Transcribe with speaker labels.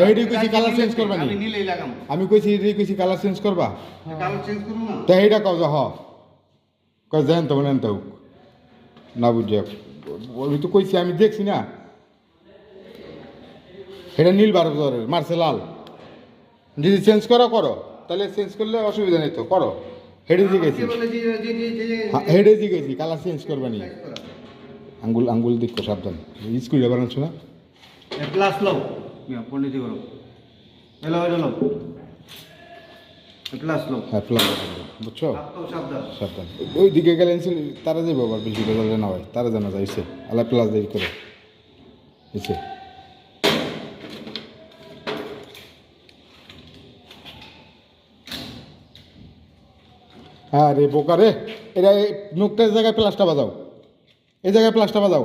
Speaker 1: eighty কইছি colour change করবা নি আমি কইছি এইডি কইছি কালার চেঞ্জ করবা
Speaker 2: কালার চেঞ্জ করব না
Speaker 1: তো এইটা কও যে হ কই জান তো নেন তো না বুঝে আমি তো কইছি আমি দেখছি না এটা নীল বারবরের মারছে লাল যদি চেঞ্জ করো করো তাহলে চেঞ্জ করলে অসুবিধা নেই তো করো হেডে জিগেছি হেডে জিগেছি কালার চেঞ্জ করবা নি আঙ্গুল আঙ্গুল দেখো সাবধান স্কুলে বানাচ্ছ না
Speaker 2: প্লাস লও পণ্ডিতি করো এলো এলো প্লাস লও
Speaker 1: হ্যাঁ প্লাস বুঝছো
Speaker 2: সাবধান
Speaker 1: সাবধান ওই দিকে গেলে তারা যাবো আবার বেশি করে না হয় তারা জানা যায় এসে আল্লাহ প্লাস দেরি করে এসে হ্যাঁ রে বোকা রে এটা মুখটার জায়গায় প্লাসটা বাজাও এই জায়গায় প্লাসটা বাজাও